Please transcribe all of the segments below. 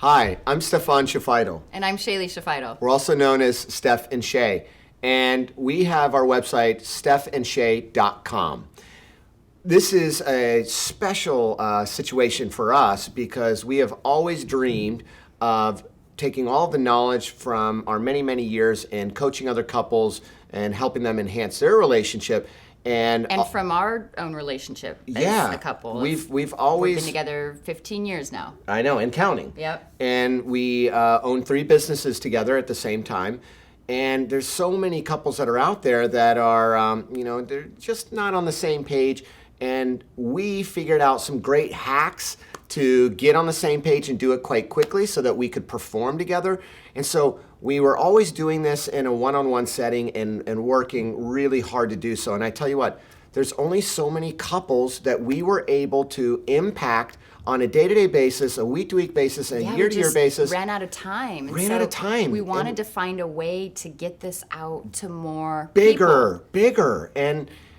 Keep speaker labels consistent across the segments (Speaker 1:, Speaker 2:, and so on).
Speaker 1: Hi, I'm Stephane Shaleischafeitel.
Speaker 2: And I'm Shalee Schafeitel.
Speaker 1: We're also known as Steph and Shay. And we have our website, stephandshay.com. This is a special situation for us because we have always dreamed of taking all the knowledge from our many, many years in coaching other couples and helping them enhance their relationship. And
Speaker 2: from our own relationship as a couple.
Speaker 1: We've always
Speaker 2: been together 15 years now.
Speaker 1: I know, and counting.
Speaker 2: Yep.
Speaker 1: And we own 3 businesses together at the same time. And there's so many couples that are out there that are, they're just not on the same page. And we figured out some great hacks to get on the same page and do it quite quickly so that we could perform together. And so we were always doing this in a one-on-one setting and working really hard to do so. And I tell you what, there's only so many couples that we were able to impact on a day-to-day basis, a week-to-week basis, a year-to-year basis.
Speaker 2: Ran out of time.
Speaker 1: Out of time.
Speaker 2: We wanted to find a way to get this out to more
Speaker 1: bigger.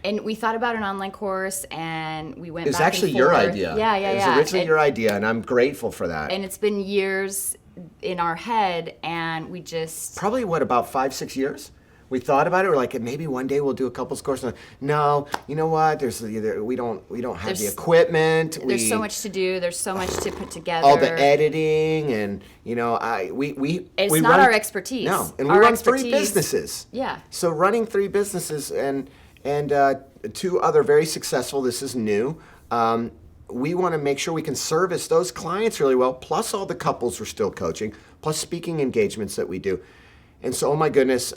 Speaker 2: And we thought about an online course, and we went back and forth.
Speaker 1: It was actually your idea.
Speaker 2: Yeah.
Speaker 1: It was originally your idea, and I'm grateful for that.
Speaker 2: And it's been years in our head, and we just...
Speaker 1: Probably, about 5-6 years? We thought about it. We're like, maybe one day we'll do a couples course. No, you know what? We don't have the equipment.
Speaker 2: There's so much to do. There's so much to put together.
Speaker 1: All the editing, and
Speaker 2: It's not our expertise.
Speaker 1: No, and we run 3 businesses.
Speaker 2: Yeah.
Speaker 1: So running 3 businesses and 2 other very successful. This is new. We want to make sure we can service those clients really well, plus all the couples we're still coaching, plus speaking engagements that we do. And so, oh my goodness,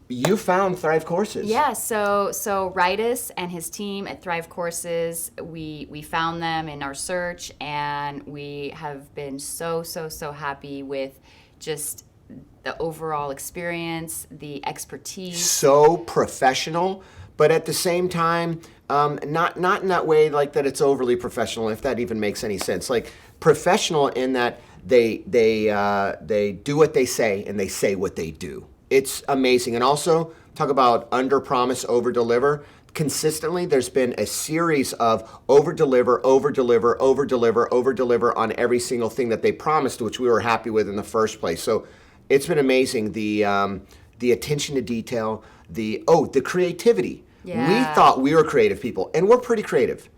Speaker 1: you found Thrive Courses.
Speaker 2: Yeah, so Rytis and his team at Thrive Courses, we found them in our search, and we have been so happy with just the overall experience, the expertise.
Speaker 1: So professional, but at the same time, not in that way like that it's overly professional, if that even makes any sense. Like professional in that they do what they say and they say what they do. It's amazing. And also, talk about under promise, over deliver. Consistently, there's been a series of over deliver on every single thing that they promised, which we were happy with in the first place. So it's been amazing. The attention to detail, the creativity.
Speaker 2: Yeah.
Speaker 1: We thought we were creative people, and we're pretty creative.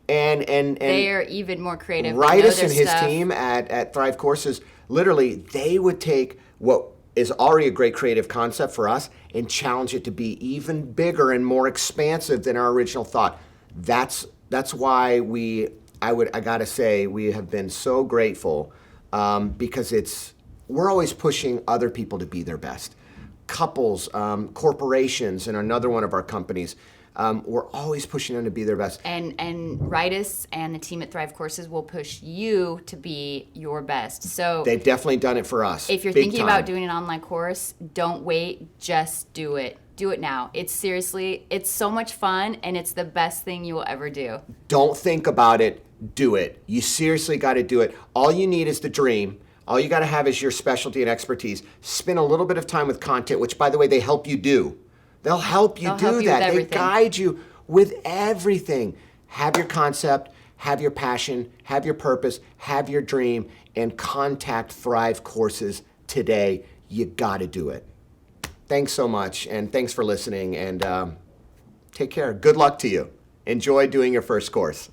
Speaker 1: And
Speaker 2: they are even more creative.
Speaker 1: Rytis and his team at Thrive Courses, literally, they would take what is already a great creative concept for us and challenge it to be even bigger and more expansive than our original thought. That's why I gotta say, we have been so grateful because we're always pushing other people to be their best. Couples, corporations, and another one of our companies, we're always pushing them to be their best.
Speaker 2: And Rytis and the team at Thrive Courses will push you to be your best. So
Speaker 1: they've definitely done it for us.
Speaker 2: If you're thinking about doing an online course, don't wait, just do it. Do it now. It's so much fun, and it's the best thing you will ever do.
Speaker 1: Don't think about it, do it. You seriously got to do it. All you need is the dream. All you got to have is your specialty and expertise. Spend a little bit of time with content, which, by the way, they help you do. They'll help you do that. They guide you with everything. Have your concept, have your passion, have your purpose, have your dream, and contact Thrive Courses today. You got to do it. Thanks so much, and thanks for listening, and take care. Good luck to you. Enjoy doing your first course.